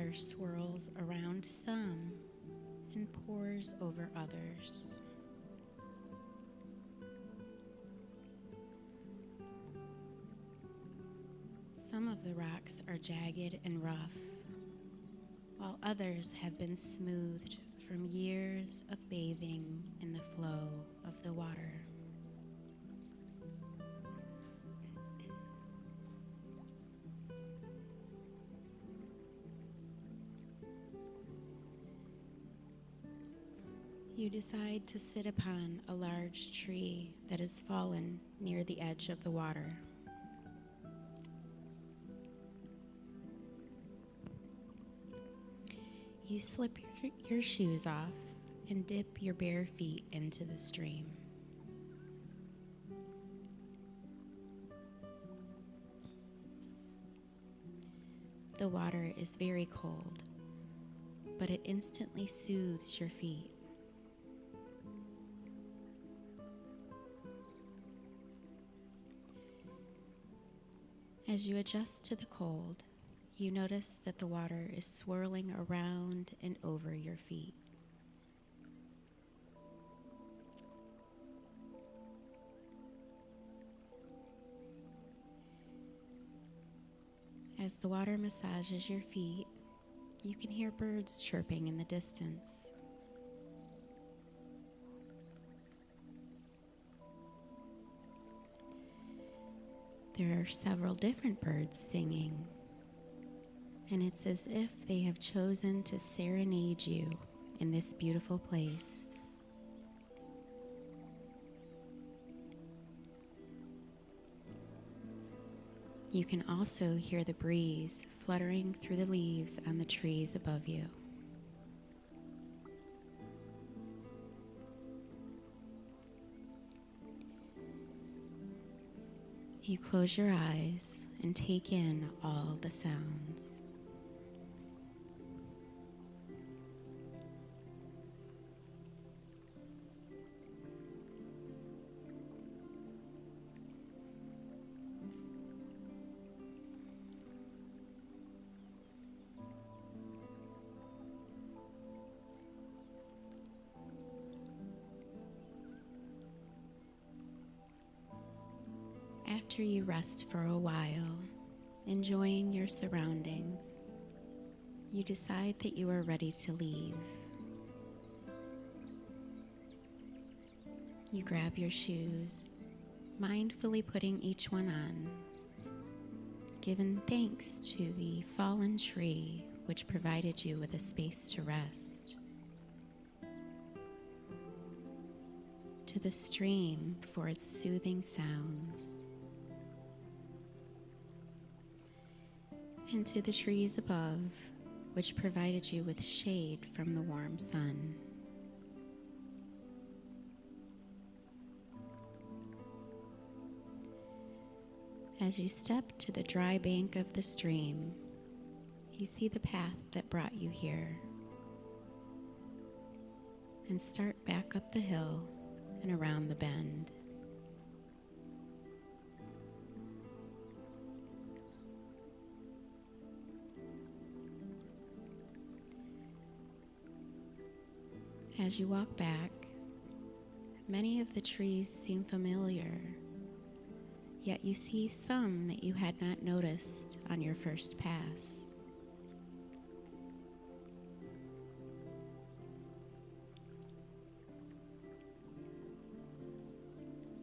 water swirls around some and pours over others. Some of the rocks are jagged and rough, while others have been smoothed from years of bathing in the flow of the water. You decide to sit upon a large tree that has fallen near the edge of the water. You slip your shoes off and dip your bare feet into the stream. The water is very cold, but it instantly soothes your feet. As you adjust to the cold, you notice that the water is swirling around and over your feet. As the water massages your feet, you can hear birds chirping in the distance. There are several different birds singing, and it's as if they have chosen to serenade you in this beautiful place. You can also hear the breeze fluttering through the leaves on the trees above you. You close your eyes and take in all the sounds. After you rest for a while, enjoying your surroundings, you decide that you are ready to leave. You grab your shoes, mindfully putting each one on, giving thanks to the fallen tree which provided you with a space to rest, to the stream for its soothing sounds, and to the trees above, which provided you with shade from the warm sun. As you step to the dry bank of the stream, you see the path that brought you here, and start back up the hill and around the bend. As you walk back, many of the trees seem familiar, yet you see some that you had not noticed on your first pass.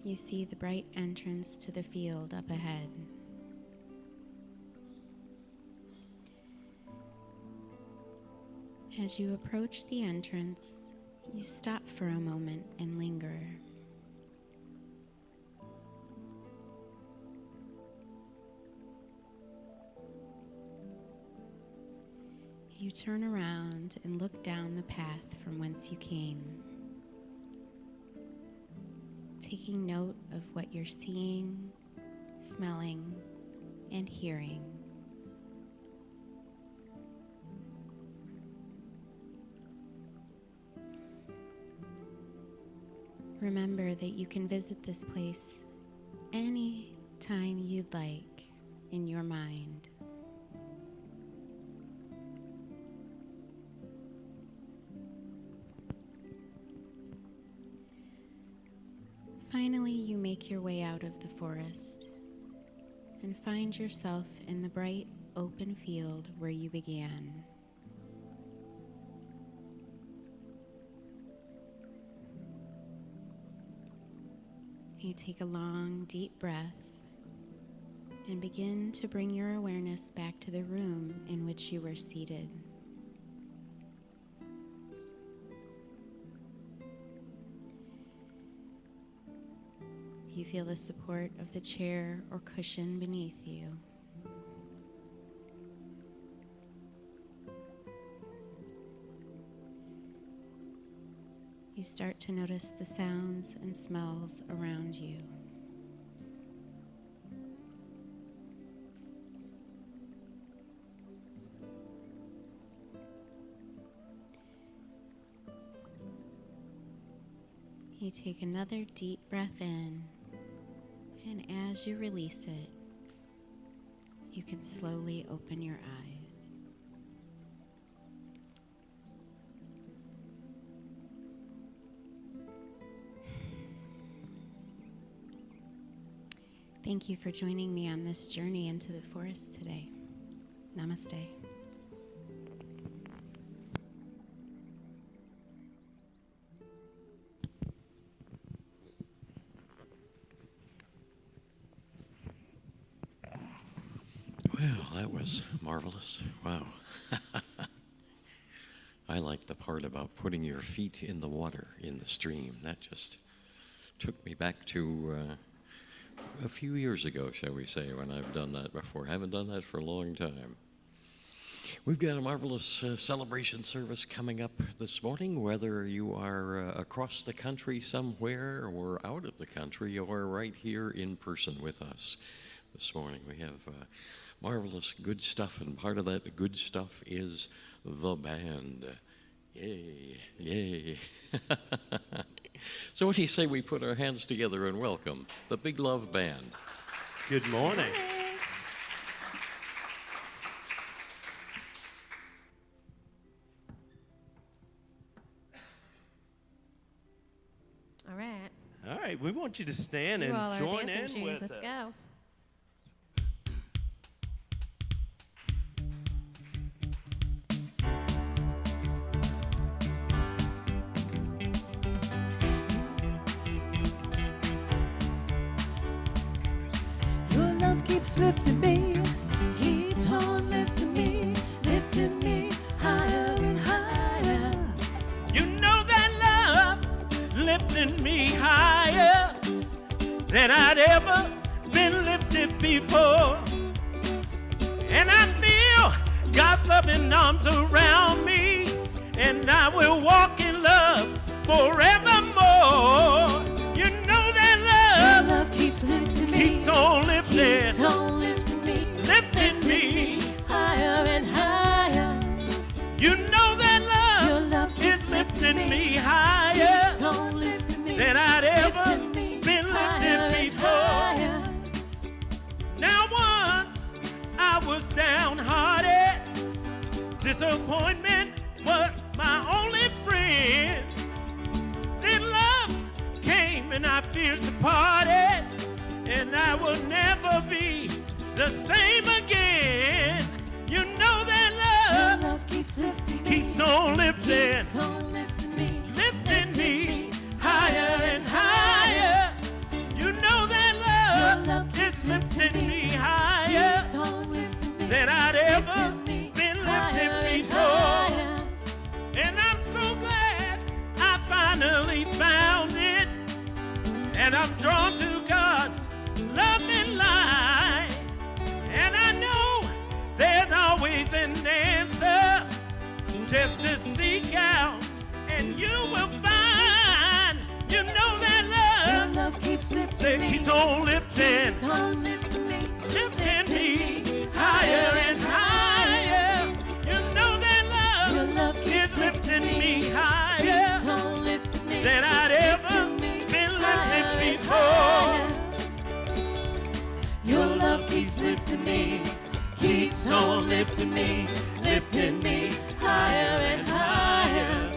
You see the bright entrance to the field up ahead. As you approach the entrance, you stop for a moment and linger. You turn around and look down the path from whence you came, taking note of what you're seeing, smelling, and hearing. Remember that you can visit this place any time you'd like in your mind. Finally, you make your way out of the forest and find yourself in the bright, open field where you began. You take a long, deep breath and begin to bring your awareness back to the room in which you were seated. You feel the support of the chair or cushion beneath you. You start to notice the sounds and smells around you. You take another deep breath in, and as you release it, you can slowly open your eyes. Thank you for joining me on this journey into the forest today. Namaste. Well, that was marvelous. Wow. I like the part about putting your feet in the water, in the stream. That just took me back to a few years ago, shall we say, when I've done that before. I haven't done that for a long time. We've got a marvelous celebration service coming up this morning, whether you are across the country somewhere or out of the country or right here in person with us this morning. We have marvelous good stuff, and part of that good stuff is the band. Yay, yay. So what do you say we put our hands together and welcome the Big Love Band? Good morning. All right. All right, we want you to stand You all and are join dancing in shoes. with Let's us. go. Your love keeps lifting me, keeps on lifting me higher and higher. You know that love lifting me higher than I'd ever been lifted before. And I feel God's loving arms around me, and I will walk in love forevermore. You know that Your love love keeps lifting me, keeps on lifting, keeps on lifting me, lifting me. higher and higher. You know that Your love love keeps is lifting me keeps higher on lifting me, than I'd ever lifting me been higher lifted and before. higher. Now once I was downhearted, disappointment was my only friend. Then love came and our fears departed, and I will never be the same again. You know that Your love love keeps lifting me, keeps on lifting, keeps on lifting me, lifting me higher and higher. You know that Your love love keeps is lifting lifting me me, higher keeps on lifting me, than I'd ever lifting me been higher lifted and before. higher. And I'm so glad I finally found it, and I'm drawn to God's loving light. And I know there's always an answer, just to seek out, and you will find. You know that Your love love keeps lifting that me, keeps on lifting, keeps on lifting me, lifting me higher and higher. You know that Your love love keeps is lifting me keeps higher on lifting me, than I'd ever lifting me been higher lifted and before. higher. Your love keeps lifting me, keeps on lifting me higher and higher.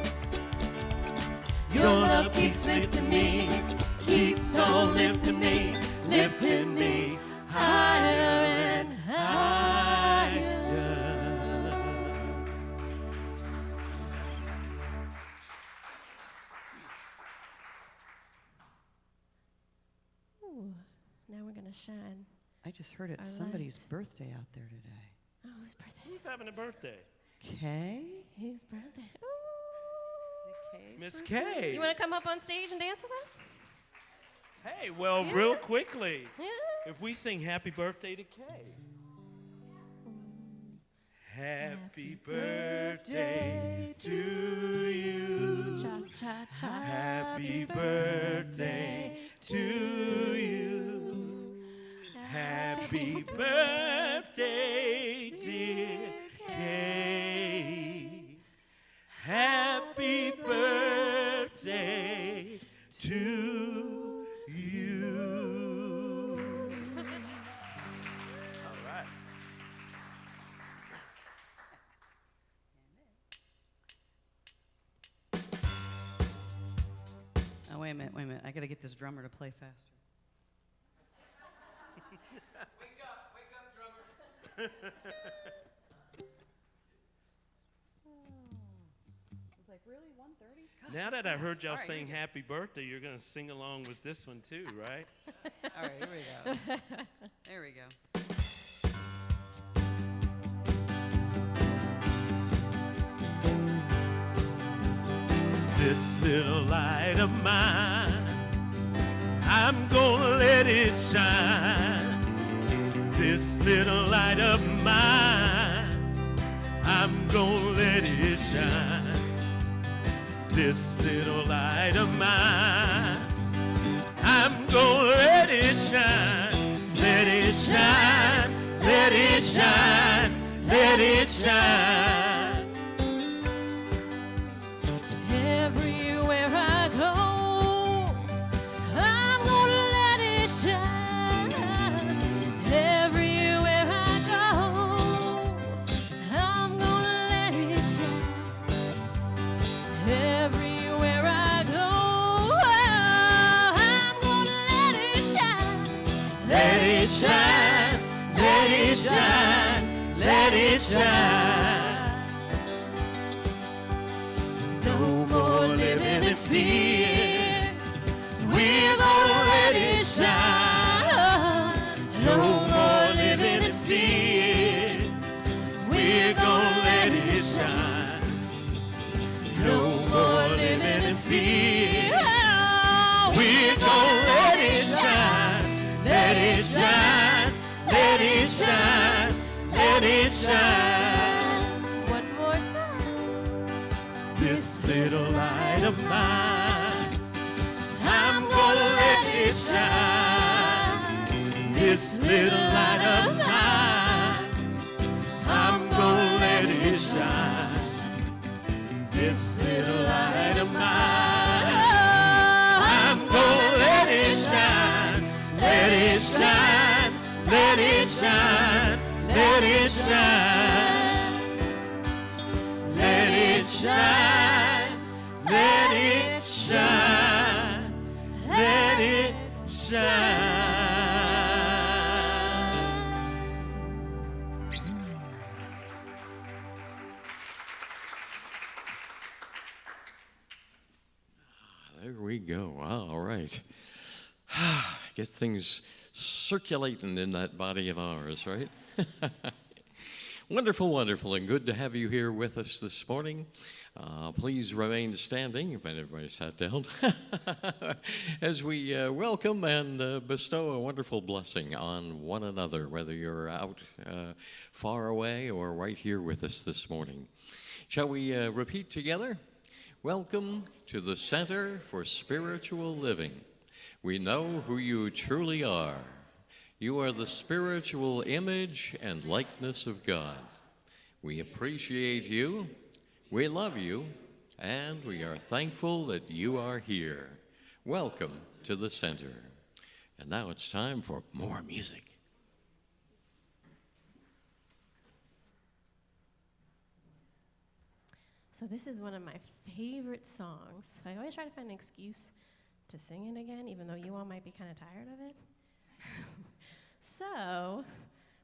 Your love keeps lifting me, keeps on lifting me higher and higher. Ooh, now we're gonna shine. I just heard it's Our somebody's light. birthday out there today. Oh, whose birthday? Who's having a birthday? Kay? Whose birthday? Ooh. Miss Kay. You want to come up on stage and dance with us? Hey, well, Yeah. real quickly, Yeah. if we sing happy birthday to Kay. Happy birthday to you. Cha cha cha. Happy birthday to you. Happy birthday, dear Kay. Happy birthday to you. All right. Oh, wait a minute. I got to get this drummer to play faster. Wake up, drummer. It's like, really? 1:30? Now that I heard y'all sing happy birthday, you're going to sing along with this one too, right? All right, here we go. There we go. This little light of mine, I'm gonna let it shine. This little light of mine, I'm gonna let it shine. This little light of mine, I'm gonna let it shine. Let it shine, let it shine, let it shine. Everywhere I go, I'm gonna let it shine. Everywhere I go, I'm gonna let it shine. Everywhere I go, I'm gonna let it shine. Let it shine, let it shine, let it shine. No more living in fear. We're gonna let it shine. No more living in fear. We're gonna let it shine. No more living in fear. We're gonna let it shine. Let it shine, let it shine, let it shine. One more time. This little light of mine, I'm gonna let it shine. This little light of mine, I'm gonna let it shine. This little light of mine, I'm gonna let it shine. Let it shine, let it shine, let it shine. Let it shine, let it shine, let it shine. There we go. Wow, all right. Get things circulating in that body of ours, right? Wonderful, wonderful, and good to have you here with us this morning. Please remain standing, if everybody sat down, as we welcome and bestow a wonderful blessing on one another, whether you're out far away or right here with us this morning. Shall we repeat together? Welcome to the Center for Spiritual Living. We know who you truly are. You are the spiritual image and likeness of God. We appreciate you, we love you, and we are thankful that you are here. Welcome to the center. And now it's time for more music. So this is one of my favorite songs. I always try to find an excuse to sing it again, even though you all might be kind of tired of it. So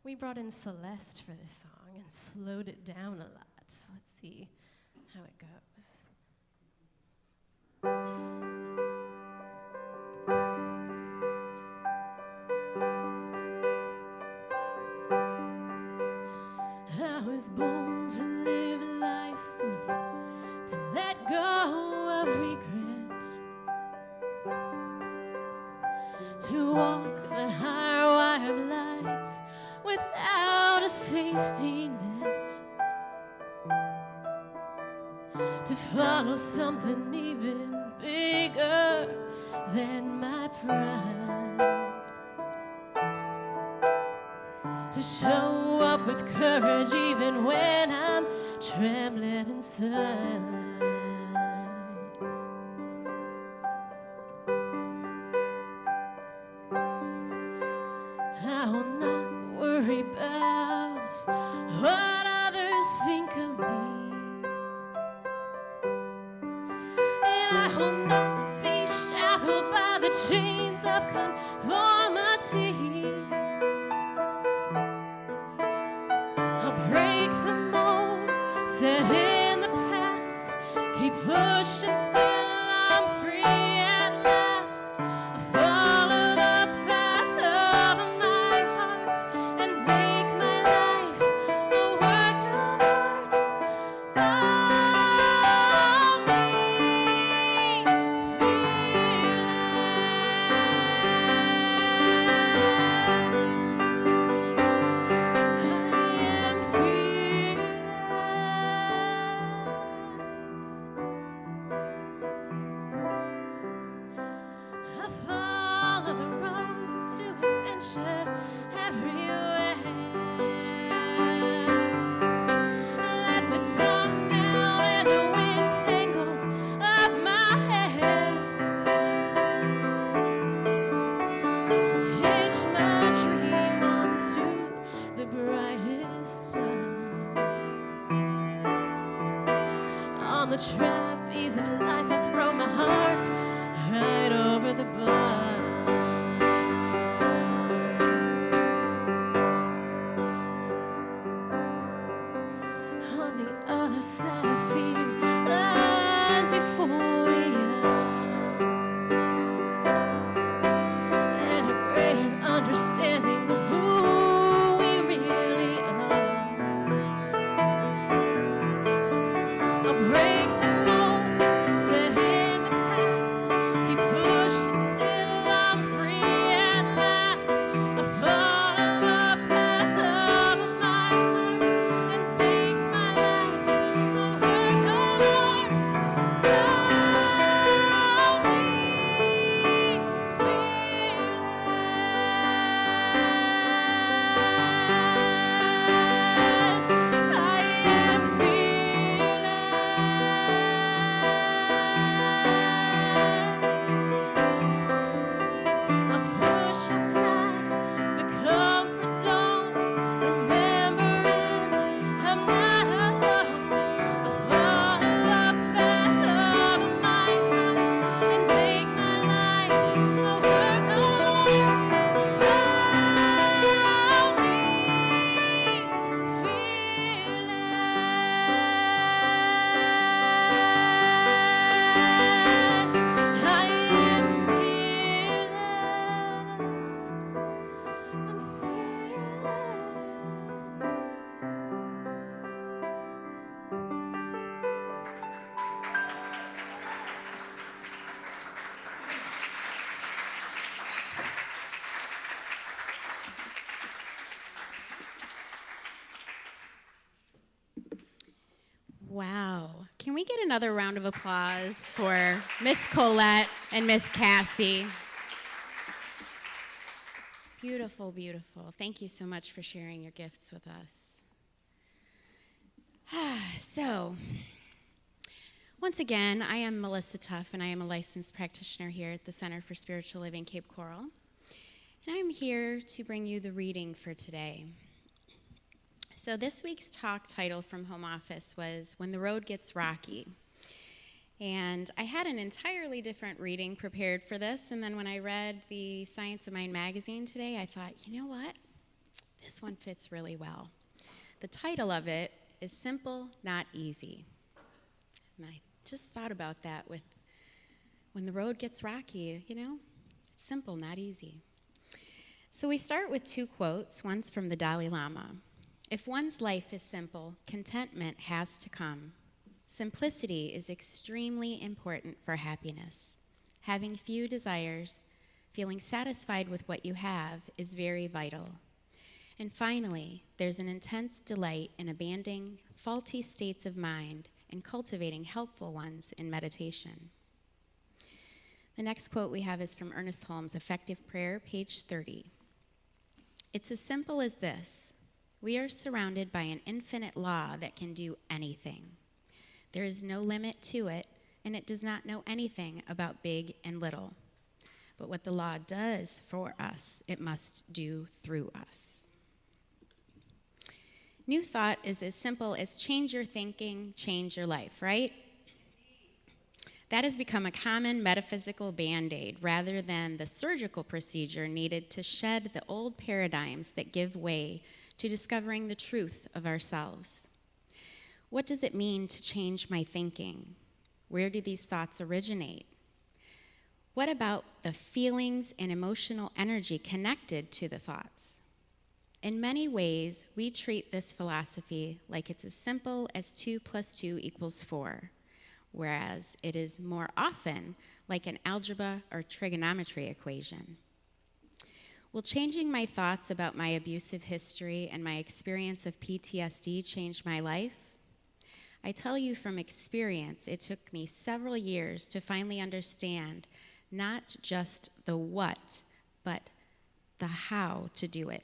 we brought in Celeste for this song and slowed it down a lot. So let's see how it goes. I was born to live a life fully, to let go of regret, to walk the higher wire of life without a safety net, to follow something even bigger than my pride, to show up with courage even when I'm trembling inside. I will not worry about what others think of me, and I will not be shackled by the chains of conformity. I'll break the mold set in the past, keep pushing till I'm free at last. I'll follow the path of my heart and make my life a work of art. Follow me, I follow the road to adventure everywhere. Let the tongue down and the wind tangle up my hair. Hitch my dream onto the brightest star. On the trapeze of life, I throw my heart right over the bar. On the other side of fear lies euphoria, and a greater understanding of who we really are. I'll break the mold set in the past, keep pushing till I'm free at last. I follow the path of my heart and make my life a work of art. Follow me, fearless. I am fearless. I push outside the comfort zone, remembering I'm not alone. I follow the path of my heart and make my life a work of art. Follow me, fearless. I am fearless. I'm Wow. Can we get another round of applause for Miss Colette and Miss Cassie? Beautiful, beautiful. Thank you so much for sharing your gifts with us. So, once again, I am Melissa Tuff, and I am a licensed practitioner here at the Center for Spiritual Living, Cape Coral. And I'm here to bring you the reading for today. So this week's talk title from home office was When the Road Gets Rocky. And I had an entirely different reading prepared for this, and then when I read the Science of Mind magazine today, I thought, you know what? This one fits really well. The title of it is Simple, Not Easy. And I just thought about that with when the road gets rocky, you know? It's simple, not easy. So we start with two quotes. One's from the Dalai Lama. If one's life is simple, contentment has to come. Simplicity is extremely important for happiness. Having few desires, feeling satisfied with what you have is very vital. And finally, there's an intense delight in abandoning faulty states of mind and cultivating helpful ones in meditation. The next quote we have is from Ernest Holmes' Effective Prayer, page 30. It's as simple as this. We are surrounded by an infinite law that can do anything. There is no limit to it, and it does not know anything about big and little. But what the law does for us, it must do through us. New Thought is as simple as change your thinking, change your life, right? That has become a common metaphysical band-aid rather than the surgical procedure needed to shed the old paradigms that give way to discovering the truth of ourselves. What does it mean to change my thinking? Where do these thoughts originate? What about the feelings and emotional energy connected to the thoughts? In many ways, we treat this philosophy like it's as simple as 2 + 2 = 4, whereas it is more often like an algebra or trigonometry equation. Will changing my thoughts about my abusive history and my experience of PTSD change my life? I tell you from experience, it took me several years to finally understand not just the what, but the how to do it.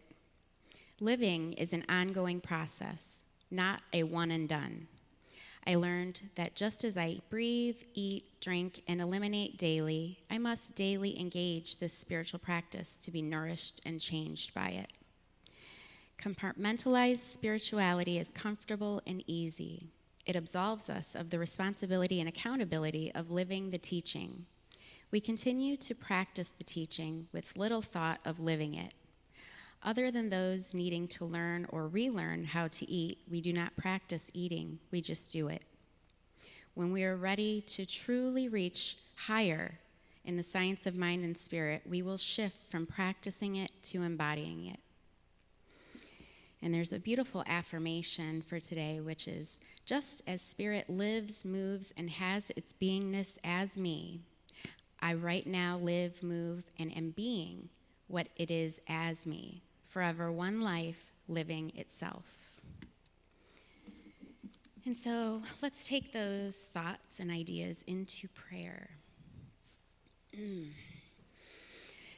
Living is an ongoing process, not a one and done. I learned that just as I breathe, eat, drink, and eliminate daily, I must daily engage this spiritual practice to be nourished and changed by it. Compartmentalized spirituality is comfortable and easy. It absolves us of the responsibility and accountability of living the teaching. We continue to practice the teaching with little thought of living it. Other than those needing to learn or relearn how to eat, we do not practice eating, we just do it. When we are ready to truly reach higher in the science of mind and spirit, we will shift from practicing it to embodying it. And there's a beautiful affirmation for today, which is, just as spirit lives, moves, and has its beingness as me, I right now live, move, and am being what it is as me, forever one life living itself. And so let's take those thoughts and ideas into prayer.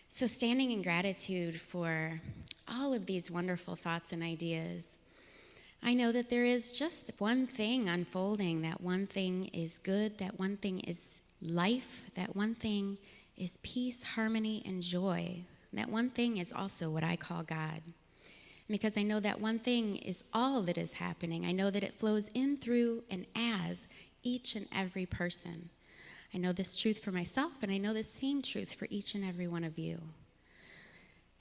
So standing in gratitude for all of these wonderful thoughts and ideas, I know that there is just one thing unfolding, that one thing is good, that one thing is life, that one thing is peace, harmony, and joy. That one thing is also what I call God. Because I know that one thing is all that is happening. I know that it flows in, through, and as each and every person. I know this truth for myself, and I know this same truth for each and every one of you.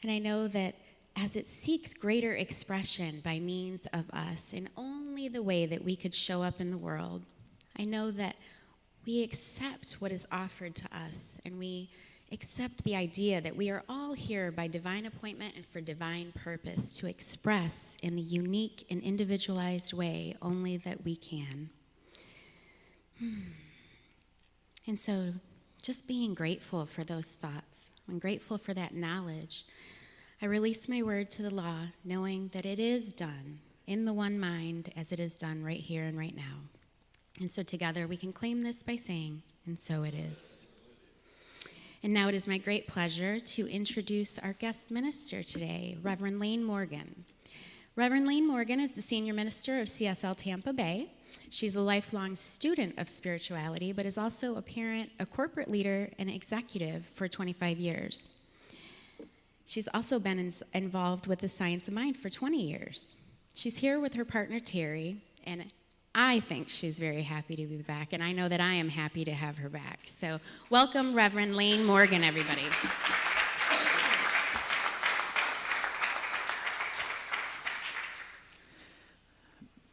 And I know that as it seeks greater expression by means of us in only the way that we could show up in the world, I know that we accept what is offered to us, and we accept the idea that we are all here by divine appointment and for divine purpose to express in the unique and individualized way only that we can. And so just being grateful for those thoughts, I'm grateful for that knowledge. I release my word to the law, knowing that it is done in the one mind as it is done right here and right now. And so together we can claim this by saying, and so it is. And now it is my great pleasure to introduce our guest minister today, Reverend Lane Morgan. Reverend Lane Morgan is the senior minister of CSL Tampa Bay. She's a lifelong student of spirituality, but is also a parent, a corporate leader, and executive for 25 years. She's also been involved with the Science of Mind for 20 years. She's here with her partner, Terry, and I think she's very happy to be back, and I know that I am happy to have her back. So welcome, Reverend Lane Morgan, everybody.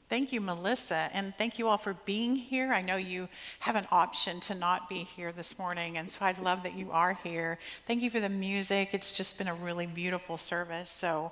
Thank you, Melissa, and thank you all for being here. I know you have an option to not be here this morning, and so I love that you are here. Thank you for the music. It's just been a really beautiful service. So,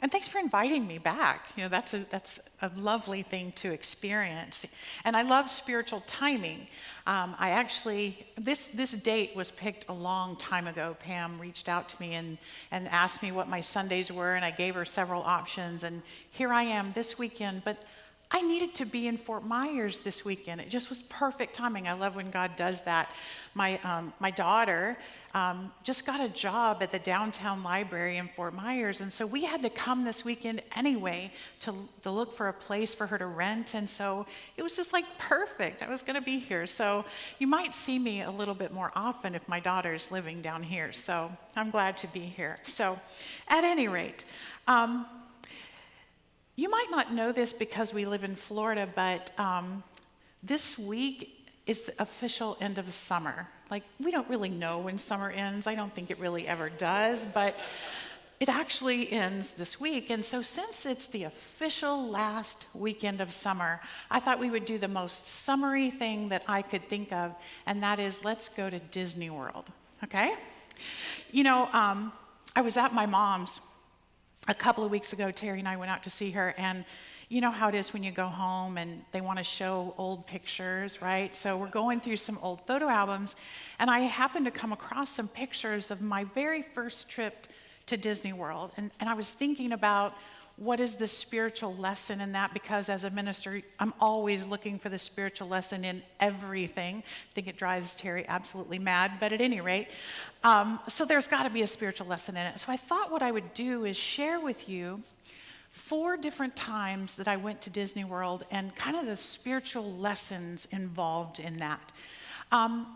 and thanks for inviting me back. You know, that's a lovely thing to experience. And I love spiritual timing. I actually, this date was picked a long time ago. Pam reached out to me and asked me what my Sundays were, and I gave her several options. And here I am this weekend, but I needed to be in Fort Myers this weekend. It just was perfect timing. I love when God does that. My daughter just got a job at the downtown library in Fort Myers, and so we had to come this weekend anyway to look for a place for her to rent, and so it was just like perfect. I was going to be here, so you might see me a little bit more often if my daughter's living down here, so I'm glad to be here. So at any rate, you might not know this because we live in Florida, but this week is the official end of summer. Like, we don't really know when summer ends. I don't think it really ever does, but it actually ends this week. And so since it's the official last weekend of summer, I thought we would do the most summery thing that I could think of, and that is, let's go to Disney World, okay? You know, I was at my mom's a couple of weeks ago. Terry and I went out to see her, and you know how it is when you go home and they want to show old pictures, right? So we're going through some old photo albums, and I happened to come across some pictures of my very first trip to Disney World. And I was thinking about what is the spiritual lesson in that, because as a minister, I'm always looking for the spiritual lesson in everything. I think it drives Terry absolutely mad, but at any rate, so there's got to be a spiritual lesson in it. So I thought what I would do is share with you 4 different times that I went to Disney World and kind of the spiritual lessons involved in that.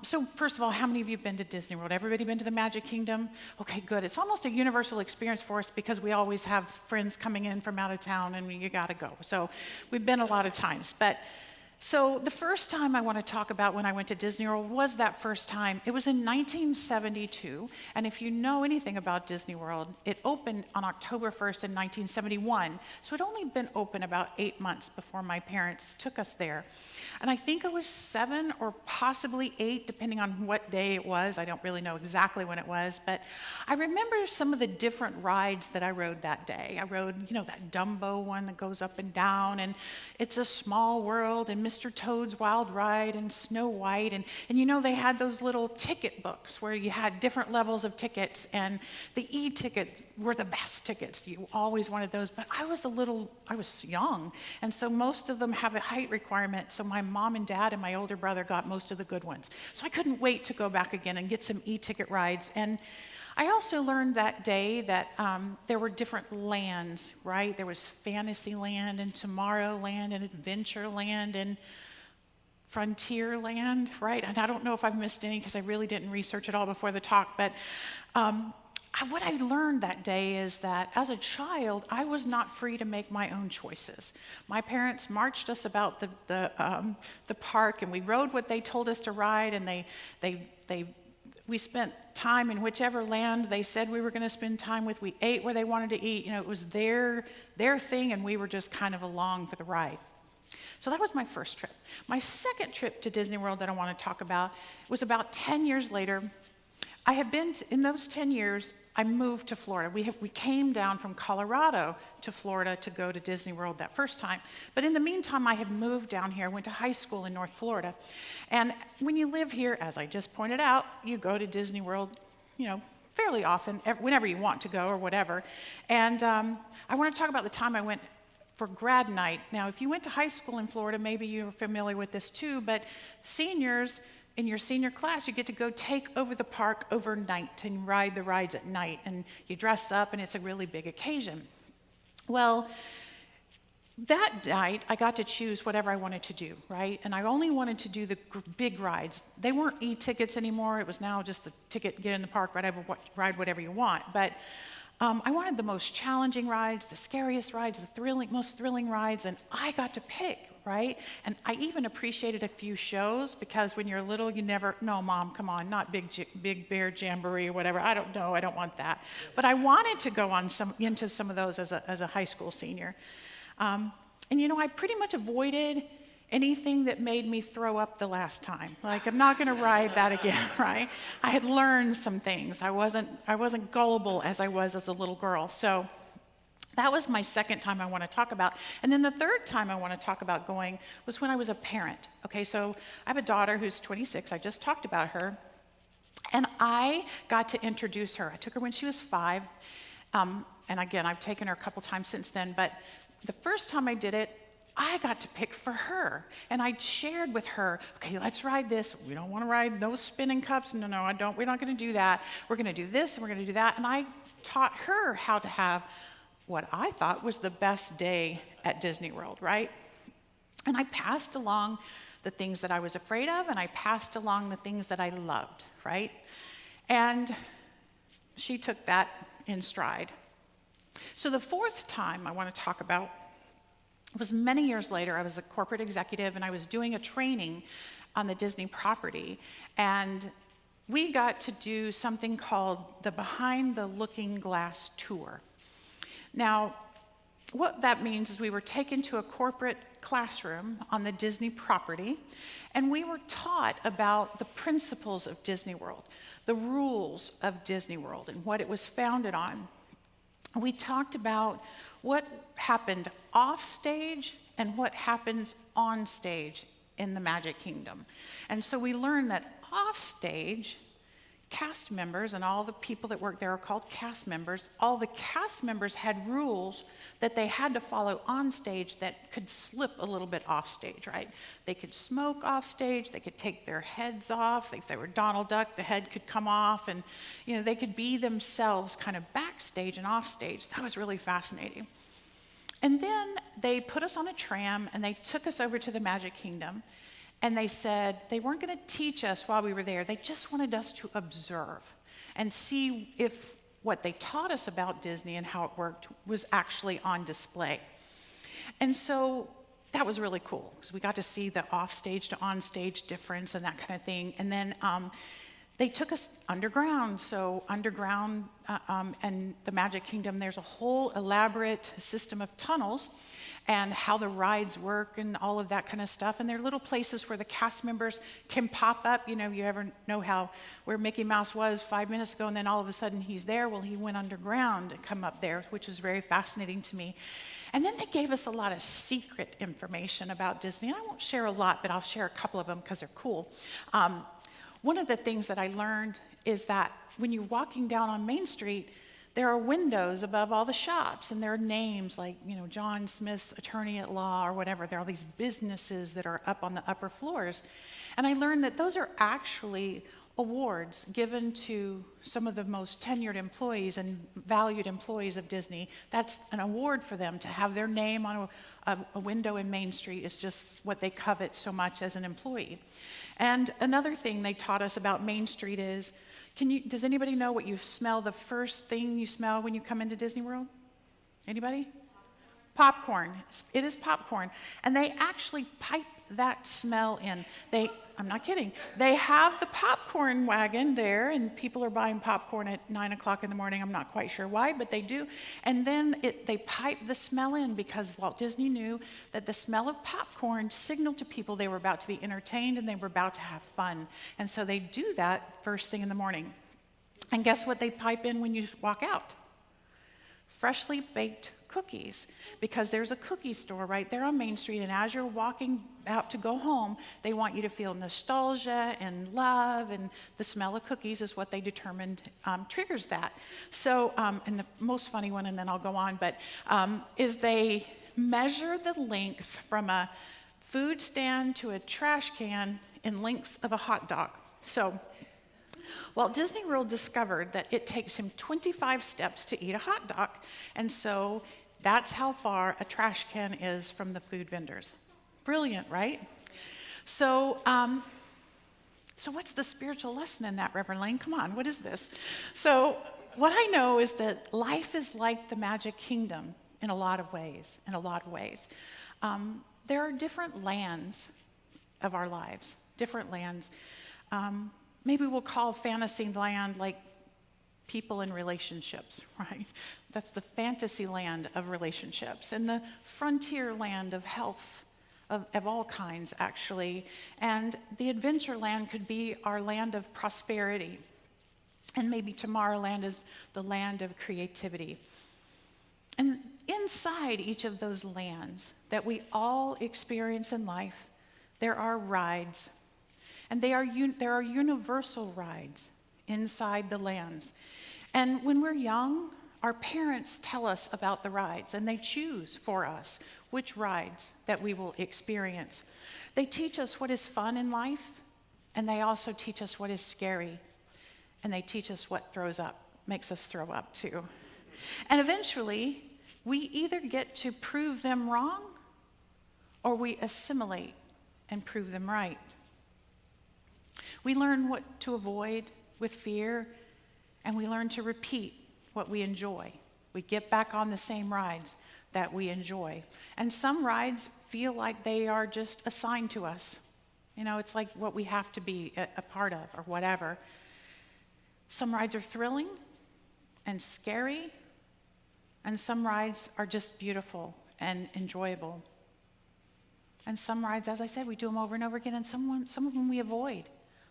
So first of all, how many of you have been to Disney World? Everybody been to the Magic Kingdom? Okay, good. It's almost a universal experience for us because we always have friends coming in from out of town and you got to go. So we've been a lot of times. But so the first time I want to talk about when I went to Disney World was that first time. It was in 1972, and if you know anything about Disney World, it opened on October 1st in 1971, so it had only been open about 8 months before my parents took us there. And I think I was 7 or possibly 8, depending on what day it was. I don't really know exactly when it was, but I remember some of the different rides that I rode that day. I rode, you know, that Dumbo one that goes up and down, and It's a Small World, and Mr. Toad's Wild Ride, and Snow White, and you know, they had those little ticket books where you had different levels of tickets, and the e-tickets were the best tickets. You always wanted those, but I was young, and so most of them have a height requirement, so my mom and dad and my older brother got most of the good ones. So I couldn't wait to go back again and get some e-ticket rides. And I also learned that day that there were different lands, right? There was Fantasyland and Tomorrowland and Adventureland and Frontierland, right? And I don't know if I've missed any because I really didn't research it all before the talk, but what I learned that day is that as a child, I was not free to make my own choices. My parents marched us about the park, and we rode what they told us to ride, and we spent time in whichever land they said we were going to spend time with. We ate where they wanted to eat. You know, it was their thing, and we were just kind of along for the ride. So that was my first trip. My second trip to Disney World that I want to talk about was about 10 years later. I had been, in those 10 years, I moved to Florida. We came down from Colorado to Florida to go to Disney World that first time. But in the meantime, I had moved down here. I went to high school in North Florida. And when you live here, as I just pointed out, you go to Disney World, you know, fairly often, whenever you want to go or whatever. And I want to talk about the time I went for grad night. Now, if you went to high school in Florida, maybe you're familiar with this too, but seniors, in your senior class, you get to go take over the park overnight and ride the rides at night, and you dress up, and it's a really big occasion. Well, that night, I got to choose whatever I wanted to do, right? And I only wanted to do the big rides. They weren't e-tickets anymore. It was now just the ticket, get in the park, ride whatever you want. But I wanted the most challenging rides, the scariest rides, the most thrilling rides, and I got to pick right? And I even appreciated a few shows because when you're little, you never, no, Mom, come on, not Big Bear Jamboree or whatever. I don't know, I don't want that. But I wanted to go on into some of those as a high school senior. And you know, I pretty much avoided anything that made me throw up the last time. Like, I'm not gonna ride that again, right? I had learned some things. I wasn't gullible as I was as a little girl. So that was my second time I want to talk about. And then the third time I want to talk about going was when I was a parent. Okay, so I have a daughter who's 26. I just talked about her. And I got to introduce her. I took her when she was 5. And again, I've taken her a couple times since then. But the first time I did it, I got to pick for her. And I shared with her, okay, let's ride this. We don't want to ride those spinning cups. No, I don't. We're not going to do that. We're going to do this and we're going to do that. And I taught her how to have what I thought was the best day at Disney World, right? And I passed along the things that I was afraid of, and I passed along the things that I loved, right? And she took that in stride. So the fourth time I want to talk about was many years later. I was a corporate executive, and I was doing a training on the Disney property, and we got to do something called the Behind the Looking Glass Tour. Now, what that means is we were taken to a corporate classroom on the Disney property, and we were taught about the principles of Disney World, the rules of Disney World, and what it was founded on. We talked about what happened off stage and what happens on stage in the Magic Kingdom. And so we learned that off stage, cast members and all the people that work there are called cast members. All the cast members had rules that they had to follow on stage that could slip a little bit off stage, right? They could smoke off stage, they could take their heads off. If they were Donald Duck, the head could come off, and you know, they could be themselves kind of backstage and off stage. That was really fascinating. And then they put us on a tram and they took us over to the Magic Kingdom. And they said they weren't going to teach us while we were there. They just wanted us to observe and see if what they taught us about Disney and how it worked was actually on display. And so that was really cool because we got to see the off-stage to on-stage difference and that kind of thing. And then they took us underground. So underground and the Magic Kingdom, there's a whole elaborate system of tunnels and how the rides work and all of that kind of stuff. And there are little places where the cast members can pop up. You know, you ever know how where Mickey Mouse was 5 minutes ago and then all of a sudden he's there? Well, he went underground to come up there, which was very fascinating to me. And then they gave us a lot of secret information about Disney. And I won't share a lot, but I'll share a couple of them because they're cool. One of the things that I learned is that when you're walking down on Main Street, there are windows above all the shops, and there are names like, you know, John Smith's attorney at law or whatever. There are all these businesses that are up on the upper floors. And I learned that those are actually awards given to some of the most tenured employees and valued employees of Disney. That's an award for them to have their name on a window in Main Street is just what they covet so much as an employee. And another thing they taught us about Main Street is, does anybody know what you smell, the first thing you smell when you come into Disney World? Anybody? Popcorn. It is popcorn. And they actually pipe that smell in. I'm not kidding. They have the popcorn wagon there, and people are buying popcorn at 9 o'clock in the morning. I'm not quite sure why, but they do. And then they pipe the smell in because Walt Disney knew that the smell of popcorn signaled to people they were about to be entertained and they were about to have fun. And so they do that first thing in the morning. And guess what they pipe in when you walk out? Freshly baked cookies, because there's a cookie store right there on Main Street, and as you're walking out to go home, they want you to feel nostalgia and love, and the smell of cookies is what they determined triggers that. So, and the most funny one, and then I'll go on, but is they measure the length from a food stand to a trash can in lengths of a hot dog. So Walt Disney World discovered that it takes him 25 steps to eat a hot dog, and so that's how far a trash can is from the food vendors. Brilliant, right? So what's the spiritual lesson in that, Reverend Lane? Come on, what is this? So what I know is that life is like the Magic Kingdom in a lot of ways, there are different lands of our lives, different lands. Maybe we'll call fantasy land like people in relationships, right? That's the fantasy land of relationships, and the frontier land of health, of all kinds, actually. And the adventure land could be our land of prosperity. And maybe Tomorrowland is the land of creativity. And inside each of those lands that we all experience in life, there are rides. And there are universal rides inside the lands. And when we're young, our parents tell us about the rides, and they choose for us which rides that we will experience. They teach us what is fun in life, and they also teach us what is scary. And they teach us what makes us throw up too. And eventually, we either get to prove them wrong, or we assimilate and prove them right. We learn what to avoid with fear, and we learn to repeat what we enjoy. We get back on the same rides that we enjoy. And some rides feel like they are just assigned to us. You know, it's like what we have to be a part of or whatever. Some rides are thrilling and scary, and some rides are just beautiful and enjoyable. And some rides, as I said, we do them over and over again, and some of them we avoid.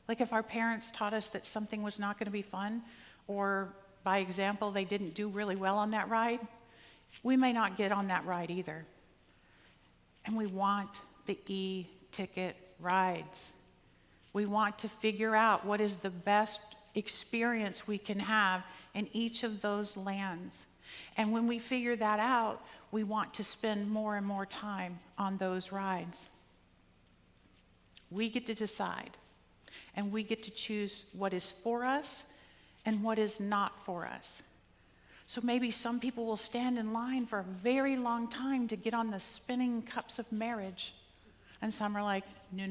Like if our parents taught us that something was not going to be fun, or by example, they didn't do really well on that ride, we may not get on that ride either. And we want the e-ticket rides. We want to figure out what is the best experience we can have in each of those lands. And when we figure that out, we want to spend more and more time on those rides. We get to decide, and we get to choose what is for us and what is not for us. So maybe some people will stand in line for a very long time to get on the spinning cups of marriage. And some are like, no,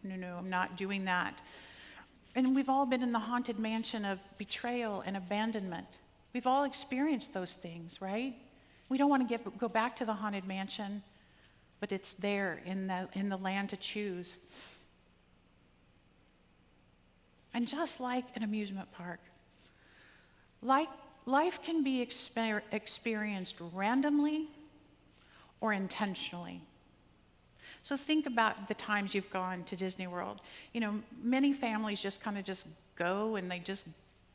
I'm not doing that. And we've all been in the haunted mansion of betrayal and abandonment. We've all experienced those things, right? We don't want to go back to the haunted mansion, but it's there in the land to choose. And just like an amusement park, life can be experienced randomly or intentionally. So think about the times you've gone to Disney World. You know, many families just kind of go and they just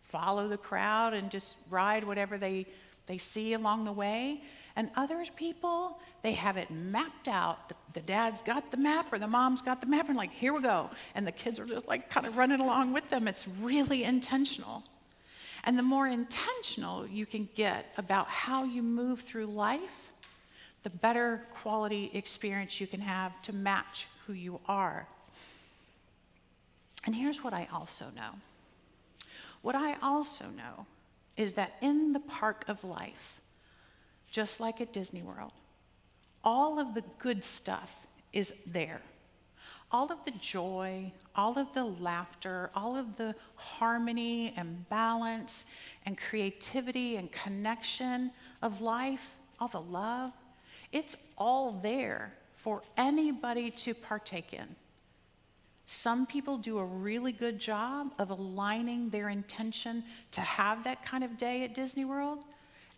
follow the crowd and just ride whatever they see along the way. And other people, they have it mapped out. The dad's got the map or the mom's got the map and like, here we go. And the kids are just like kind of running along with them. It's really intentional. And the more intentional you can get about how you move through life, the better quality experience you can have to match who you are. And here's what I also know. What I also know is that in the park of life, just like at Disney World, all of the good stuff is there. All of the joy, all of the laughter, all of the harmony and balance and creativity and connection of life, all the love, it's all there for anybody to partake in. Some people do a really good job of aligning their intention to have that kind of day at Disney World.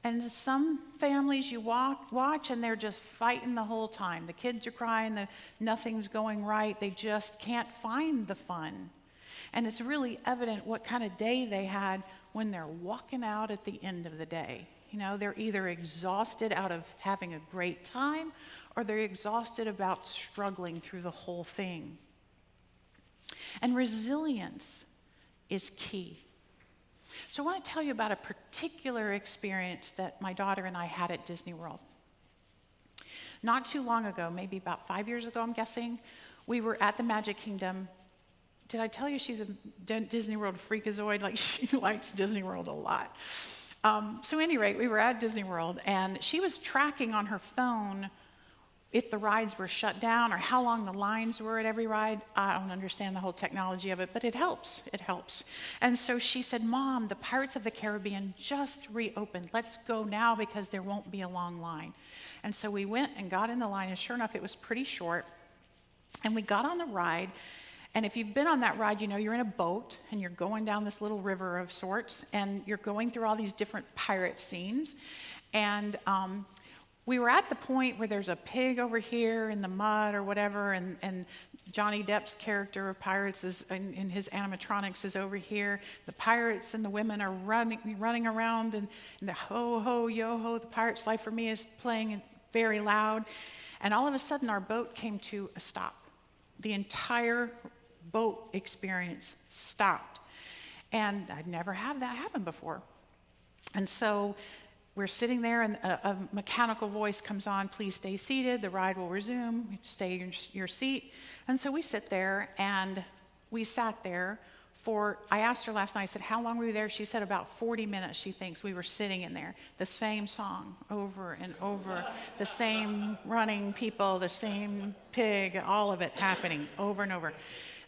And some families you watch and they're just fighting the whole time. The kids are crying, nothing's going right. They just can't find the fun. And it's really evident what kind of day they had when they're walking out at the end of the day. You know, they're either exhausted out of having a great time or they're exhausted about struggling through the whole thing. And resilience is key. So I want to tell you about a particular experience that my daughter and I had at Disney World. Not too long ago, maybe about 5 years ago, I'm guessing, we were at the Magic Kingdom. Did I tell you she's a Disney World freakazoid? Like, she likes Disney World a lot. So at any rate, we were at Disney World, and she was tracking on her phone if the rides were shut down or how long the lines were at every ride. I don't understand the whole technology of it, but it helps. It helps. And so she said, Mom, the Pirates of the Caribbean just reopened. Let's go now because there won't be a long line. And so we went and got in the line, and sure enough, it was pretty short. And we got on the ride. And if you've been on that ride, you know you're in a boat and you're going down this little river of sorts, and you're going through all these different pirate scenes. And we were at the point where there's a pig over here in the mud or whatever, and Johnny Depp's character of Pirates is in his animatronics is over here. The pirates and the women are running around, and the ho ho yo ho, the pirate's life for me is playing very loud. And all of a sudden our boat came to a stop. The entire boat experience stopped. And I'd never had that happen before. And so we're sitting there, and a mechanical voice comes on, please stay seated, the ride will resume, stay in your seat. And so we sit there, and we sat there for, I asked her last night, I said, how long were you there? She said about 40 minutes, she thinks we were sitting in there. The same song over and over, the same running people, the same pig, all of it happening over and over.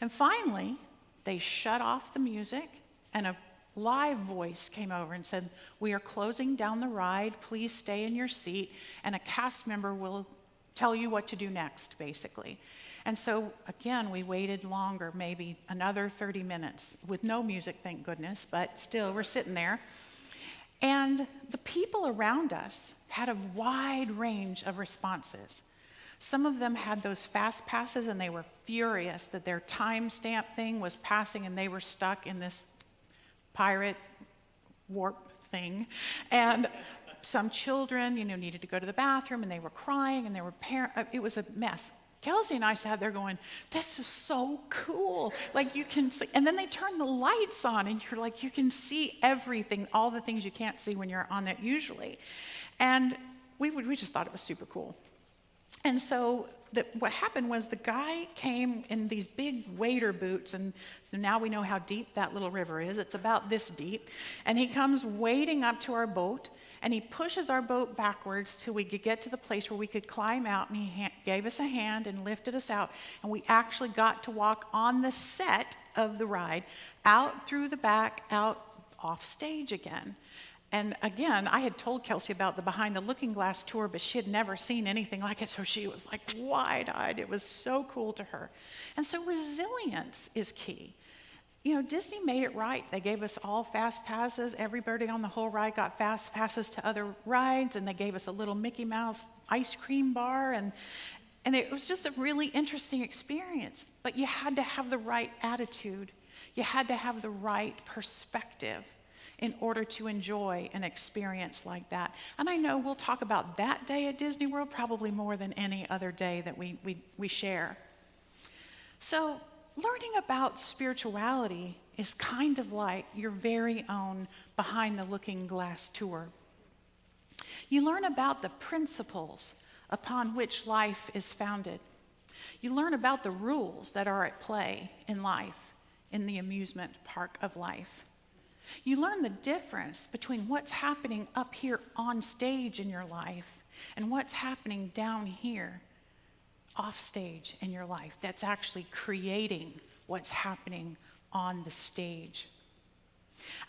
And finally, they shut off the music, and a live voice came over and said, we are closing down the ride, please stay in your seat, and a cast member will tell you what to do next, basically. And so, again, we waited longer, maybe another 30 minutes, with no music, thank goodness, but still, we're sitting there. And the people around us had a wide range of responses. Some of them had those fast passes, and they were furious that their timestamp thing was passing, and they were stuck in this pirate warp thing. And some children, needed to go to the bathroom, and they were crying, and they were it was a mess. Kelsey and I sat there going, this is so cool. Like, you can see, and then they turn the lights on, and you're like, you can see everything, all the things you can't see when you're on it usually. And we just thought it was super cool. And so what happened was the guy came in these big wader boots, and now we know how deep that little river is. It's about this deep. And he comes wading up to our boat, and he pushes our boat backwards till we could get to the place where we could climb out, and he gave us a hand and lifted us out. And we actually got to walk on the set of the ride, out through the back, out off stage again. And again, I had told Kelsey about the Behind the Looking Glass tour, but she had never seen anything like it, so she was like wide-eyed. It was so cool to her. And so resilience is key. Disney made it right. They gave us all fast passes. Everybody on the whole ride got fast passes to other rides, and they gave us a little Mickey Mouse ice cream bar, and it was just a really interesting experience. But you had to have the right attitude. You had to have the right perspective in order to enjoy an experience like that. And I know we'll talk about that day at Disney World probably more than any other day that we share. So learning about spirituality is kind of like your very own Behind the Looking Glass tour. You learn about the principles upon which life is founded. You learn about the rules that are at play in life, in the amusement park of life. You learn the difference between what's happening up here on stage in your life and what's happening down here off stage in your life that's actually creating what's happening on the stage.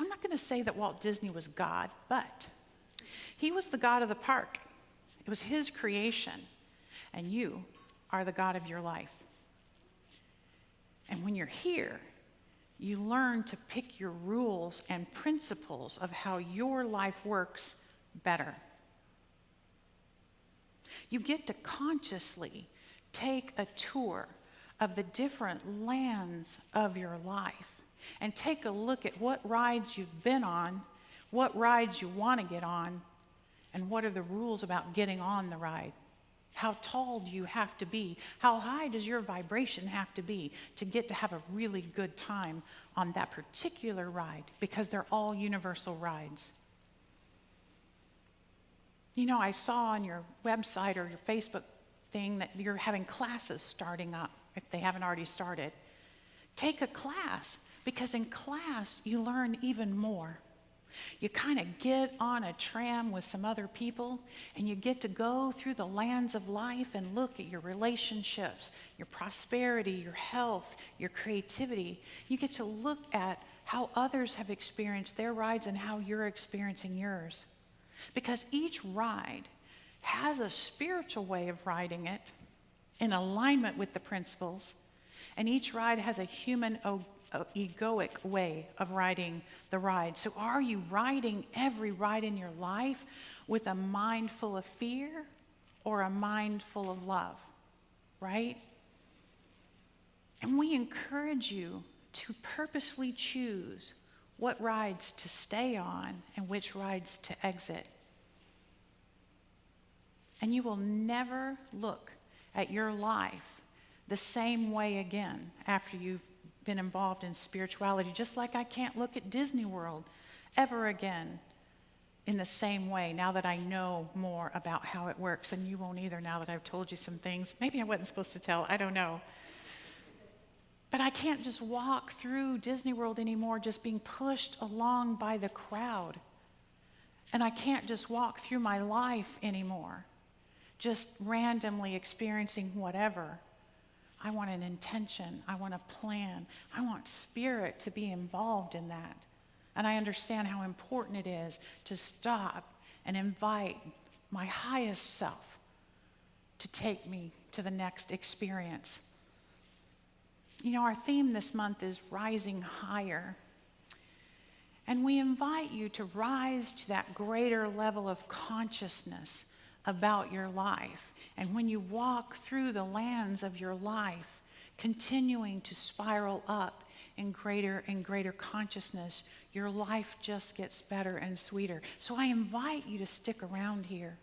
I'm not going to say that Walt Disney was God, but he was the God of the park. It was his creation, and you are the God of your life. And when you're here, you learn to pick your rules and principles of how your life works better. You get to consciously take a tour of the different lands of your life and take a look at what rides you've been on, what rides you want to get on, and what are the rules about getting on the ride. How tall do you have to be? How high does your vibration have to be to get to have a really good time on that particular ride? Because they're all universal rides. I saw on your website or your Facebook thing that you're having classes starting up, if they haven't already started. Take a class, because in class you learn even more. You kind of get on a tram with some other people and you get to go through the lands of life and look at your relationships, your prosperity, your health, your creativity. You get to look at how others have experienced their rides and how you're experiencing yours. Because each ride has a spiritual way of riding it in alignment with the principles, and each ride has a human egoic way of riding the ride. So are you riding every ride in your life with a mind full of fear or a mind full of love, right? And we encourage you to purposely choose what rides to stay on and which rides to exit. And you will never look at your life the same way again after you've been involved in spirituality, just like I can't look at Disney World ever again in the same way now that I know more about how it works. And you won't either now that I've told you some things. Maybe I wasn't supposed to tell, I don't know. But I can't just walk through Disney World anymore just being pushed along by the crowd. And I can't just walk through my life anymore, just randomly experiencing whatever. I want an intention. I want a plan. I want spirit to be involved in that. And I understand how important it is to stop and invite my highest self to take me to the next experience. You know, our theme this month is Rising Higher. And we invite you to rise to that greater level of consciousness about your life. And when you walk through the lands of your life, continuing to spiral up in greater and greater consciousness, your life just gets better and sweeter. So I invite you to stick around here.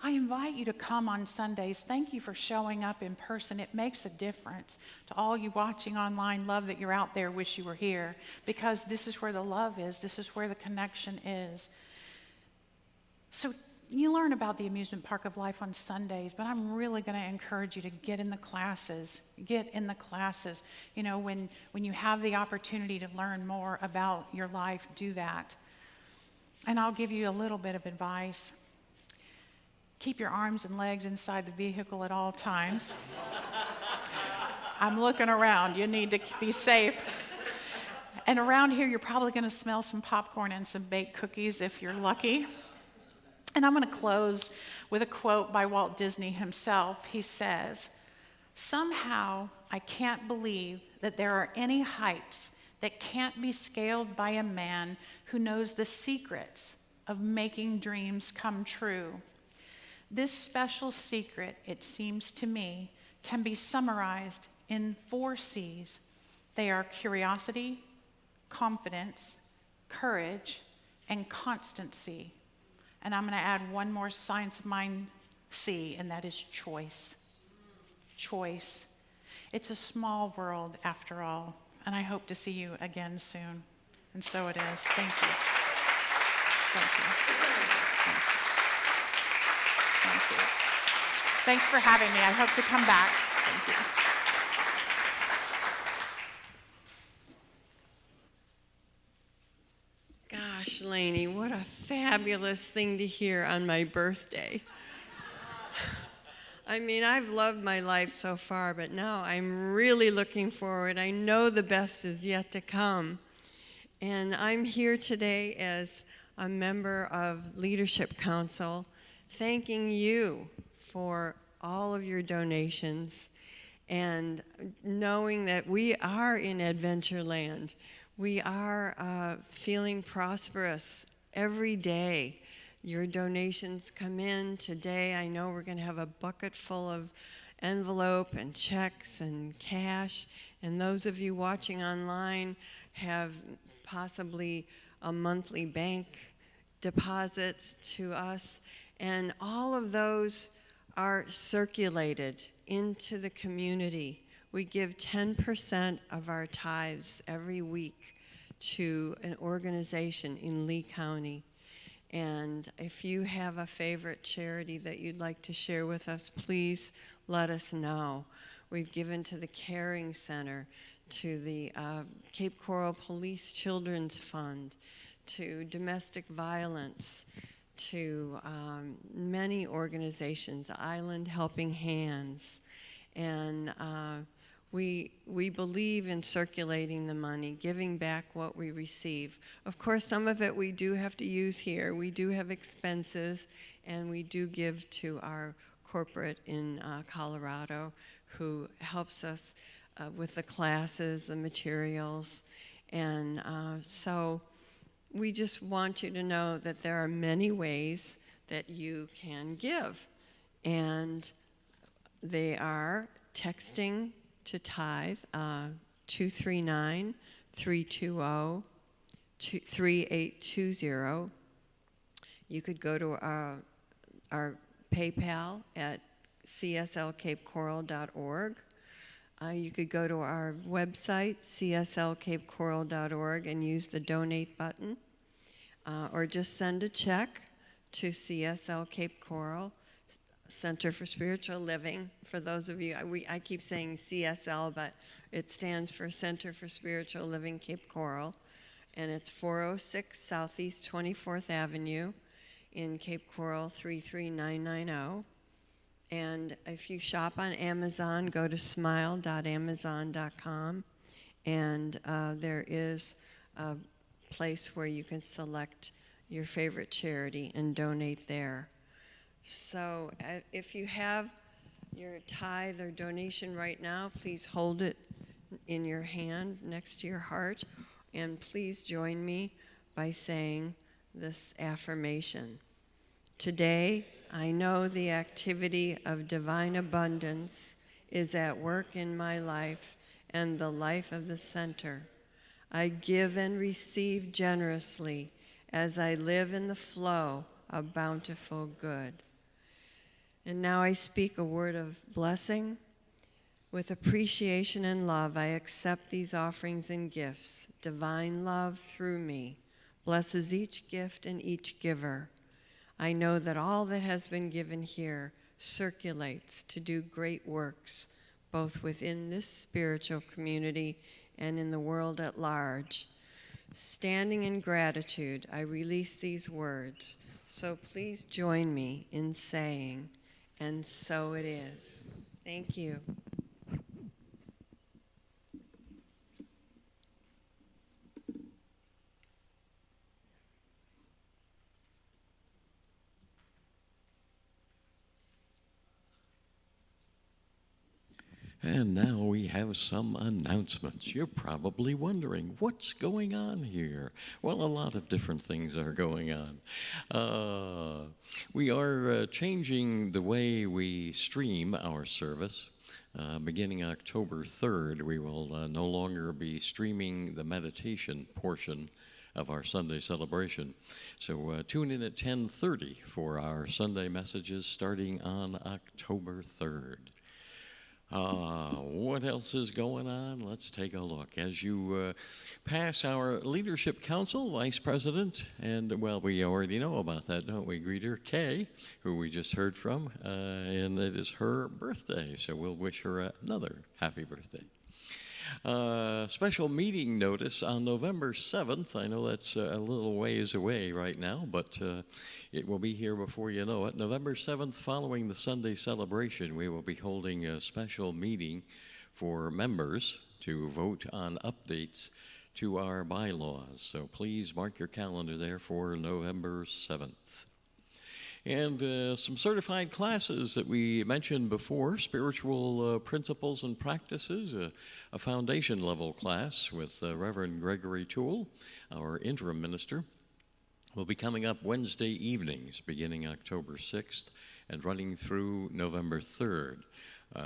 I invite you to come on Sundays. Thank you for showing up in person. It makes a difference. To all you watching online, love that you're out there, wish you were here, because this is where the love is. This is where the connection is. So you learn about the amusement park of life on Sundays, but I'm really going to encourage you to get in the classes. Get in the classes. You know, when you have the opportunity to learn more about your life, do that. And I'll give you a little bit of advice. Keep your arms and legs inside the vehicle at all times. I'm looking around. You need to be safe. And around here, you're probably going to smell some popcorn and some baked cookies if you're lucky. And I'm going to close with a quote by Walt Disney himself. He says, "Somehow I can't believe that there are any heights that can't be scaled by a man who knows the secrets of making dreams come true. This special secret, it seems to me, can be summarized in 4 C's. They are curiosity, confidence, courage, and constancy." And I'm going to add one more science of mind C, and that is choice. Choice. It's a small world after all, and I hope to see you again soon. And so it is. Thank you. Thank you. Thank you. Thanks for having me. I hope to come back. Thank you. Gosh, Lainey, what a fabulous thing to hear on my birthday. I mean, I've loved my life so far, but now I'm really looking forward. I know the best is yet to come. And I'm here today as a member of Leadership Council, thanking you for all of your donations and knowing that we are in Adventureland. We are feeling prosperous every day. Your donations come in today. I know we're going to have a bucket full of envelope and checks and cash. And those of you watching online have possibly a monthly bank deposit to us. And all of those are circulated into the community. We give 10% of our tithes every week to an organization in Lee County. And if you have a favorite charity that you'd like to share with us, please let us know. We've given to the Caring Center, to the Cape Coral Police Children's Fund, to domestic violence, to many organizations, Island Helping Hands, and we believe in circulating the money, giving back what we receive. Of course, some of it we do have to use here. We do have expenses, and we do give to our corporate in Colorado, who helps us with the classes, the materials, and so we just want you to know that there are many ways that you can give, and they are texting to tithe, 239-320-3820. You could go to our PayPal at cslcapecoral.org. You could go to our website, cslcapecoral.org, and use the donate button, or just send a check to CSL Cape Coral, Center for Spiritual Living. For those of you, I keep saying CSL, but it stands for Center for Spiritual Living Cape Coral, and it's 406 Southeast 24th Avenue in Cape Coral 33990. And if you shop on Amazon, go to smile.amazon.com, and there is a place where you can select your favorite charity and donate there. So if you have your tithe or donation right now, please hold it in your hand next to your heart, and please join me by saying this affirmation. Today, I know the activity of divine abundance is at work in my life and the life of the center. I give and receive generously as I live in the flow of bountiful good. And now I speak a word of blessing. With appreciation and love, I accept these offerings and gifts. Divine love through me blesses each gift and each giver. I know that all that has been given here circulates to do great works, both within this spiritual community and in the world at large. Standing in gratitude, I release these words. So please join me in saying, and so it is. Thank you. And now we have some announcements. You're probably wondering, what's going on here? Well, a lot of different things are going on. We are changing the way we stream our service. Beginning October 3rd, we will no longer be streaming the meditation portion of our Sunday celebration. So tune in at 10:30 for our Sunday messages starting on October 3rd. What else is going on? Let's take a look. As you pass our Leadership Council, Vice President, and, well, we already know about that, don't we? Greeter Kay, who we just heard from, and it is her birthday, so we'll wish her another happy birthday. Special meeting notice on November 7th. I know that's a little ways away right now, but it will be here before you know it. November 7th, following the Sunday celebration, we will be holding a special meeting for members to vote on updates to our bylaws. So please mark your calendar there for November 7th. And some certified classes that we mentioned before, Spiritual Principles and Practices, a foundation level class with Reverend Gregory Toole, our interim minister, will be coming up Wednesday evenings beginning October 6th and running through November 3rd,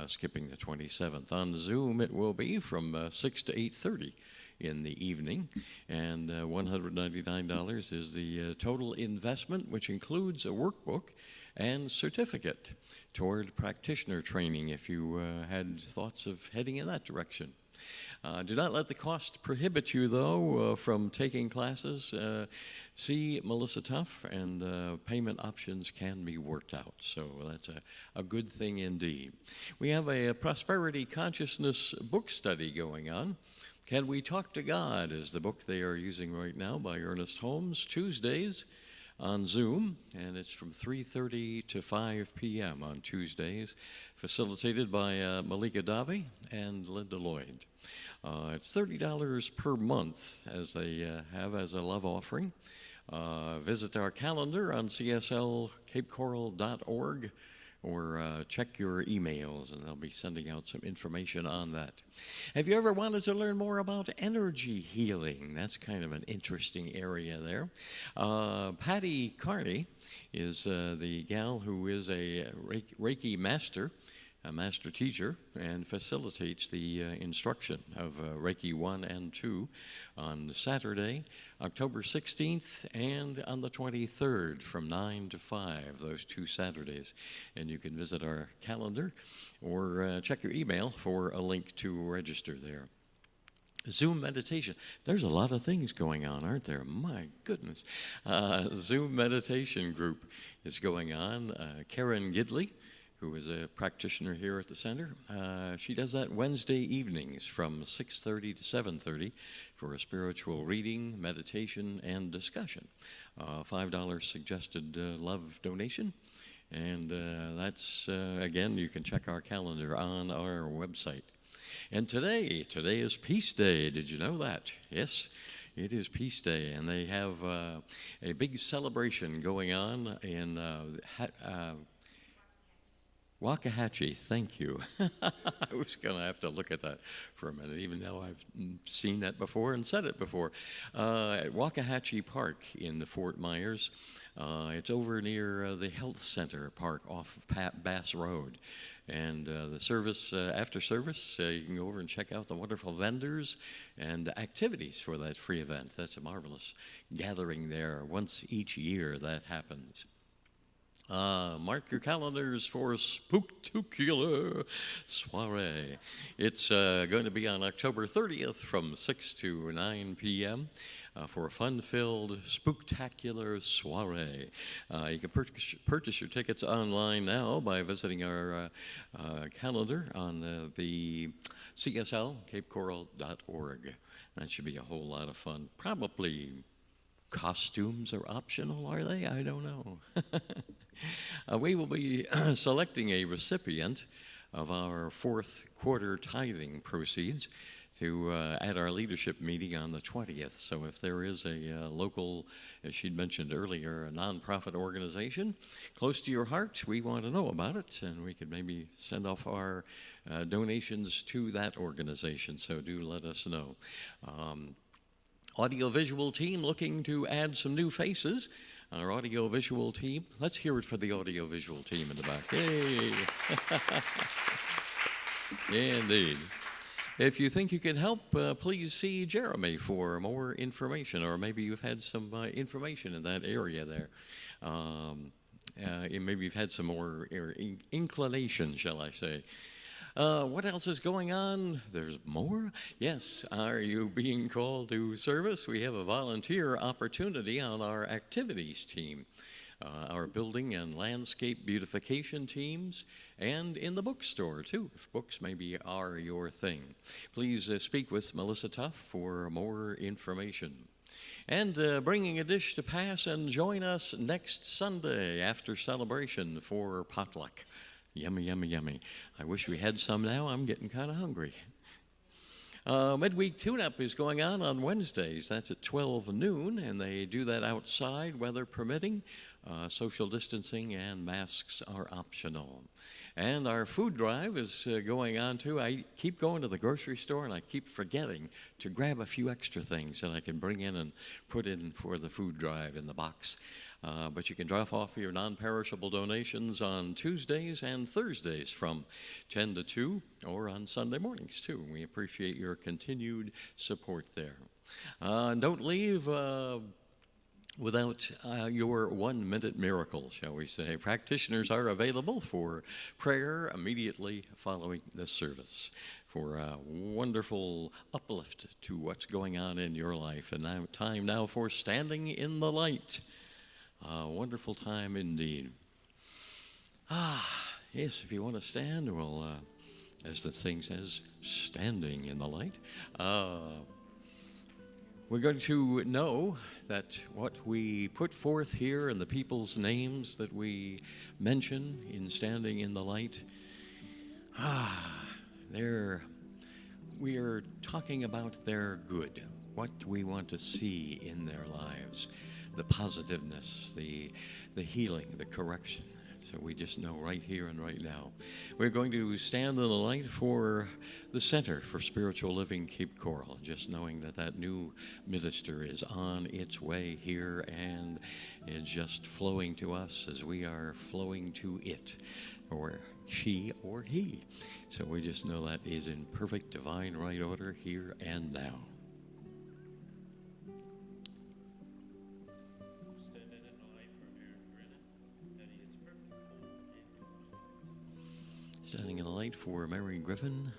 skipping the 27th. On Zoom it will be from 6 to 8:30 in the evening, and $199 is the total investment, which includes a workbook and certificate toward practitioner training if you had thoughts of heading in that direction. Do not let the cost prohibit you, though, from taking classes. See Melissa Tuff, and payment options can be worked out. So that's a good thing indeed. We have a prosperity consciousness book study going on. Can We Talk to God is the book they are using right now by Ernest Holmes, Tuesdays on Zoom, and it's from 3:30 to 5 p.m. on Tuesdays, facilitated by Malika Davi and Linda Lloyd. It's $30 per month as they have as a love offering. Visit our calendar on cslcapecoral.org or check your emails, and they'll be sending out some information on that. Have you ever wanted to learn more about energy healing? That's kind of an interesting area there. Patty Carney is the gal who is a Reiki master, a master teacher, and facilitates the instruction of Reiki 1 and 2 on Saturday, October 16th, and on the 23rd from 9 to 5, those 2 Saturdays. And you can visit our calendar or check your email for a link to register there. Zoom meditation. There's a lot of things going on, aren't there? My goodness. Zoom meditation group is going on. Karen Gidley, who is a practitioner here at the center. She does that Wednesday evenings from 6:30 to 7:30 for a spiritual reading, meditation, and discussion. $5 suggested love donation. And that's, again, you can check our calendar on our website. And today is Peace Day. Did you know that? Yes. It is Peace Day, and they have a big celebration going on in Waxahachie, thank you. I was going to have to look at that for a minute, even though I've seen that before and said it before. At Waxahachie Park in Fort Myers. It's over near the Health Center Park off of Bass Road. And the service, after service, you can go over and check out the wonderful vendors and activities for that free event. That's a marvelous gathering there. Once each year that happens. Mark your calendars for Spooktacular Soiree. It's going to be on October 30th from 6 to 9 p.m. For a fun-filled Spooktacular Soiree. You can purchase your tickets online now by visiting our calendar on the cslcapecoral.org. That should be a whole lot of fun. Probably costumes are optional, are they? I don't know. We will be selecting a recipient of our fourth quarter tithing proceeds to at our leadership meeting on the 20th. So if there is a local, as she'd mentioned earlier, a nonprofit organization close to your heart, we want to know about it, and we could maybe send off our donations to that organization. So do let us know. Audiovisual team looking to add some new faces. Our audiovisual team. Let's hear it for the audiovisual team in the back. Hey! Yeah, indeed. If you think you can help, please see Jeremy for more information, or maybe you've had some information in that area there. Maybe you've had some more inclination, shall I say. What else is going on? There's more? Yes. Are you being called to service? We have a volunteer opportunity on our activities team, our building and landscape beautification teams, and in the bookstore, too, if books maybe are your thing. Please speak with Melissa Tuff for more information. And bringing a dish to pass, and join us next Sunday after celebration for potluck. Yummy, yummy, yummy. I wish we had some now. I'm getting kind of hungry. Midweek Tune-Up is going on Wednesdays. That's at 12 noon, and they do that outside, weather permitting. Social distancing and masks are optional. And our food drive is going on, too. I keep going to the grocery store, and I keep forgetting to grab a few extra things that I can bring in and put in for the food drive in the box. But you can drop off your non-perishable donations on Tuesdays and Thursdays from 10 to 2, or on Sunday mornings, too. We appreciate your continued support there. Don't leave without your 1-minute miracle, shall we say. Practitioners are available for prayer immediately following this service, for a wonderful uplift to what's going on in your life. And now, time now for Standing in the Light. Wonderful time indeed. Yes, if you want to stand, we'll as the thing says, standing in the light. We're going to know that what we put forth here and the people's names that we mention in standing in the light, we are talking about their good, what we want to see in their lives, the positiveness, the healing, the correction. So we just know right here and right now. We're going to stand in the light for the Center for Spiritual Living, Cape Coral, just knowing that that new minister is on its way here and it's just flowing to us as we are flowing to it, or she or he. So we just know that is in perfect divine right order here and now. Standing in the light for Mary Griffin.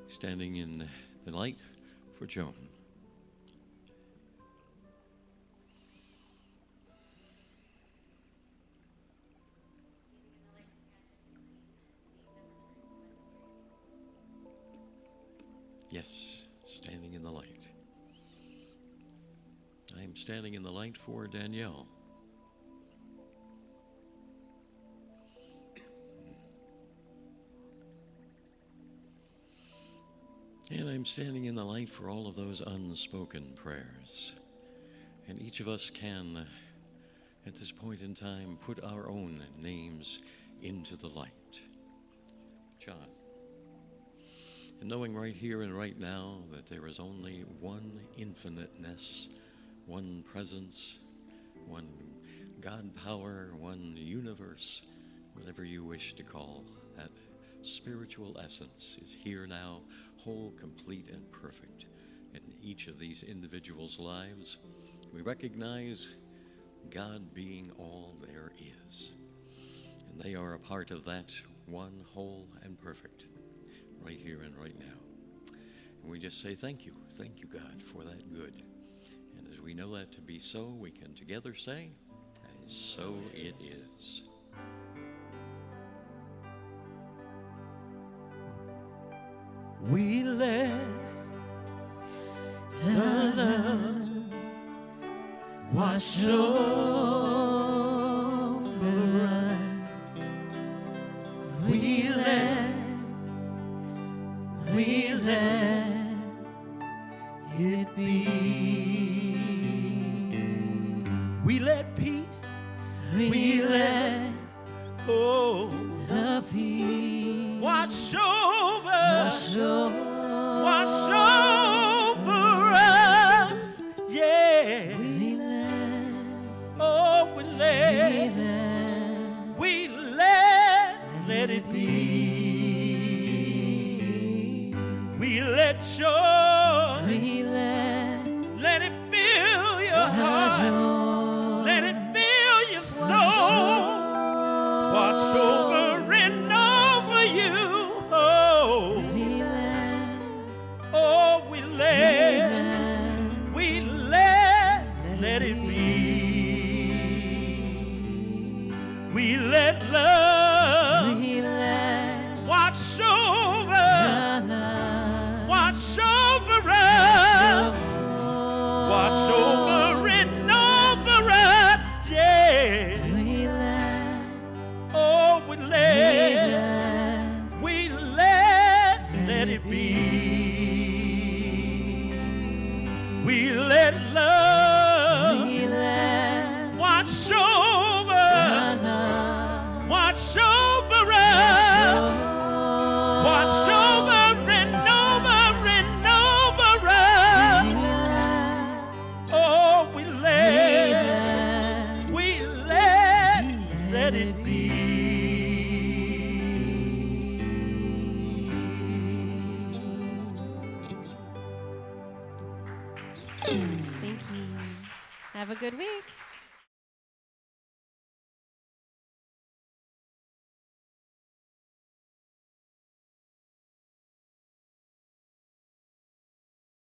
Standing in the light for Joan. Yes, standing in the light. I am standing in the light for Danielle. And I'm standing in the light for all of those unspoken prayers. And each of us can, at this point in time, put our own names into the light. John. And knowing right here and right now that there is only one infiniteness, one presence, one God power, one universe, whatever you wish to call that spiritual essence is here now, whole, complete, and perfect in each of these individuals' lives. We recognize God being all there is. And they are a part of that one, whole, and perfect, right here and right now. And we just say thank you, God, for that good. And as we know that to be so, we can together say, and so it is. We let the love wash over us. We let it be. We let peace. We let the peace wash over us. Yeah. Let it be. We let joy. Let it fill your heart. Let it fill your soul. Watch over and over you. Let it be. We let love watch over us. Watch over and over us, yeah. Let it be. We let love watch over us. Watch over and over us. Let it be. Thank you. Have a good week.